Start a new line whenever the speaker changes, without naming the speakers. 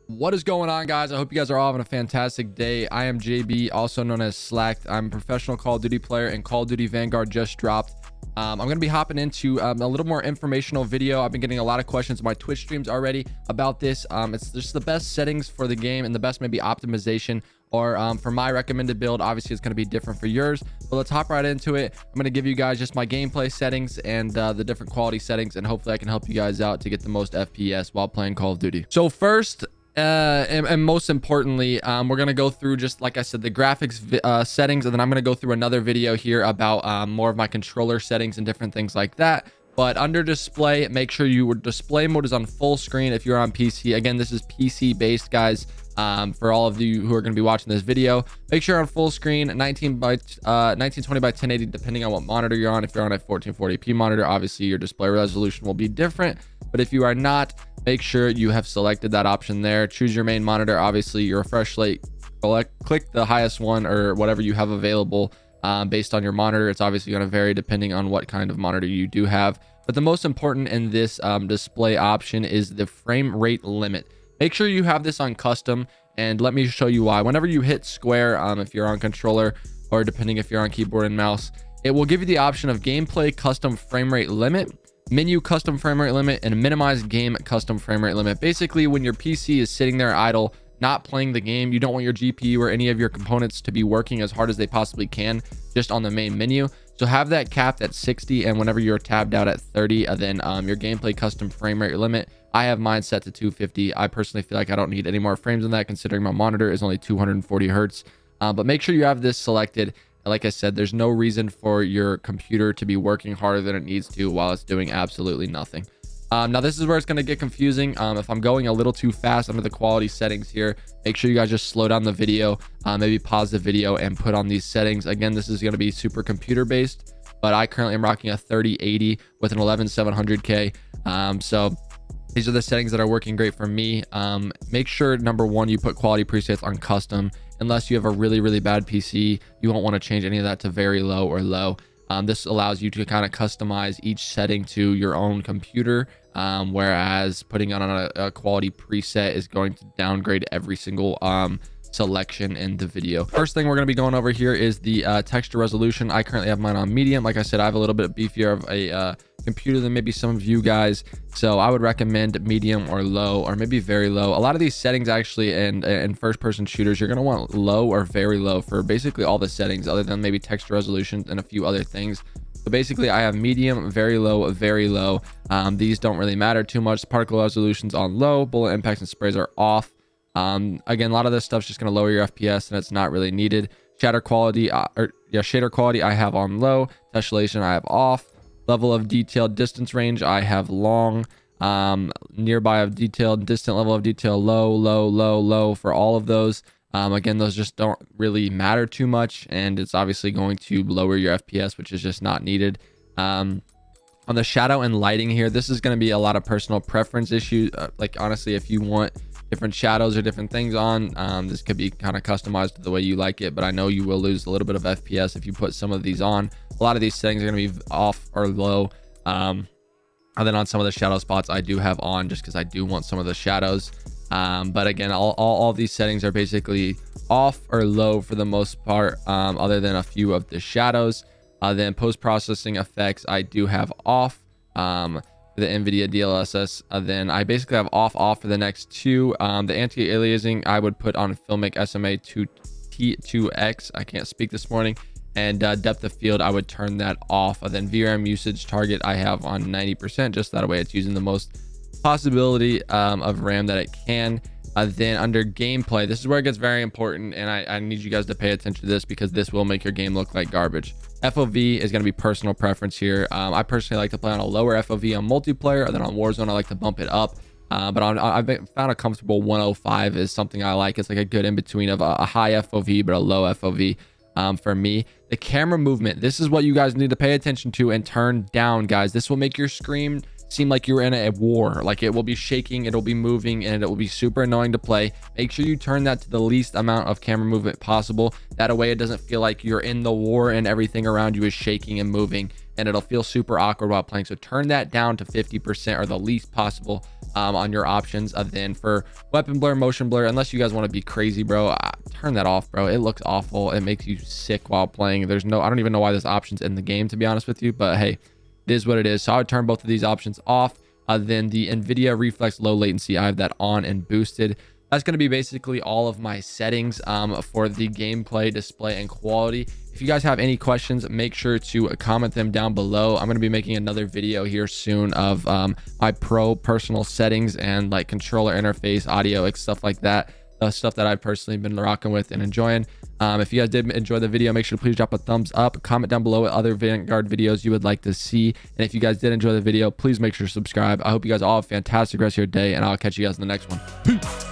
What is going on, guys? I hope you guys are all having a fantastic day. I am JB, also known as Slacked. I'm a professional Call of Duty player, and Call of Duty Vanguard just dropped. I'm going to be hopping into a little more informational video. I've been getting a lot of questions on my Twitch streams already about this. It's just the best settings for the game and the best maybe optimization, or for my recommended build. Obviously, it's going to be different for yours, but let's hop right into it. I'm going to give you guys just my gameplay settings and the different quality settings, and hopefully I can help you guys out to get the most FPS while playing Call of Duty. So first, and most importantly, we're going to go through, just like I said, the graphics settings, and then I'm going to go through another video here about more of my controller settings and different things like that. But under display, make sure your display mode is on full screen if you're on PC. Again, this is PC based, guys. For all of you who are going to be watching this video, make sure you're on full screen, 1920 by 1080, depending on what monitor you're on. If you're on a 1440p monitor, obviously your display resolution will be different, but if you are not, make sure you have selected that option there. Choose your main monitor, obviously your refresh rate, click the highest one or whatever you have available. Based on your monitor, it's obviously going to vary depending on what kind of monitor you do have, but the most important in this display option is the frame rate limit. Make sure you have this on custom, and let me show you why. Whenever you hit square, if you're on controller, or depending if you're on keyboard and mouse, it will give you the option of gameplay custom frame rate limit, menu custom frame rate limit, and minimize game custom frame rate limit. Basically, when your PC is sitting there idle, not playing the game, you don't want your GPU or any of your components to be working as hard as they possibly can just on the main menu. So have that capped at 60, and whenever you're tabbed out at 30, then your gameplay custom frame rate limit, I have mine set to 250. I personally feel like I don't need any more frames than that, considering my monitor is only 240 hertz. But make sure you have this selected. Like I said, there's no reason for your computer to be working harder than it needs to while it's doing absolutely nothing. Now this is where it's going to get confusing. If I'm going a little too fast under the quality settings here, make sure you guys just slow down the video, maybe pause the video and put on these settings. Again, this is going to be super computer based, but I currently am rocking a 3080 with an 11700K. So these are the settings that are working great for me. Make sure, number one, you put quality presets on custom. Unless you have a really bad PC, you won't want to change any of that to very low or low. This allows you to kind of customize each setting to your own computer, whereas putting on a quality preset is going to downgrade every single selection in the video. First thing we're going to be going over here is the texture resolution. I currently have mine on medium. Like I said, I have a little bit beefier of a computer than maybe some of you guys, so I would recommend medium or low, or maybe very low. A lot of these settings actually in first person shooters, you're going to want low or very low for basically all the settings, other than maybe texture resolution and a few other things. So basically I have medium, very low, very low. These don't really matter too much. Particle resolutions on low, bullet impacts and sprays are off. Again, a lot of this stuff's just going to lower your FPS, and it's not really needed. Shader quality, shader quality I have on low. Tessellation I have off. Level of detail, distance range I have long. Nearby of detail, distant level of detail low for all of those. Again, those just don't really matter too much, and it's obviously going to lower your FPS, which is just not needed. On the shadow and lighting here, this is going to be a lot of personal preference issues. Like honestly, if you want different shadows or different things on, this could be kind of customized to the way you like it, but I know you will lose a little bit of FPS if you put some of these on. A lot of these settings are going to be off or low, and then on some of the shadow spots I do have on, just because I do want some of the shadows. But again, all these settings are basically off or low for the most part, other than a few of the shadows. Then post-processing effects I do have off, the NVIDIA DLSS. Then I basically have off for the next two. The anti-aliasing I would put on Filmic SMA 2T2X. I can't speak this morning. And depth of field I would turn that off. Then VRAM usage target I have on 90%, just that way it's using the most possibility of RAM that it can. Then under gameplay, this is where it gets very important, and I need you guys to pay attention to this, because this will make your game look like garbage. FOV is going to be personal preference here. I personally like to play on a lower FOV on multiplayer, and then on Warzone I like to bump it up. But I've found a comfortable 105 is something I like. It's like a good in between of a high FOV but a low FOV. For me, the camera movement, this is what you guys need to pay attention to and turn down, guys. This will make your screen seem like you're in a war. Like, it will be shaking, it'll be moving, and it will be super annoying to play. Make sure you turn that to the least amount of camera movement possible. That way it doesn't feel like you're in the war and everything around you is shaking and moving, and it'll feel super awkward while playing. So turn that down to 50% or the least possible on your options. Then for weapon blur, motion blur, unless you guys want to be crazy, bro, turn that off, bro. It looks awful. It makes you sick while playing. I don't even know why this option's in the game, to be honest with you, but hey, it is what it is. So I would turn both of these options off. Then the NVIDIA Reflex low latency, I have that on and boosted. That's going to be basically all of my settings for the gameplay, display, and quality. If you guys have any questions, make sure to comment them down below. I'm going to be making another video here soon of my pro personal settings and like controller interface, audio, like stuff like that. Stuff that I've personally been rocking with and enjoying. If you guys did enjoy the video, make sure to please drop a thumbs up, comment down below what other Vanguard videos you would like to see. And if you guys did enjoy the video, please make sure to subscribe. I hope you guys all have a fantastic rest of your day, and I'll catch you guys in the next one. Peace.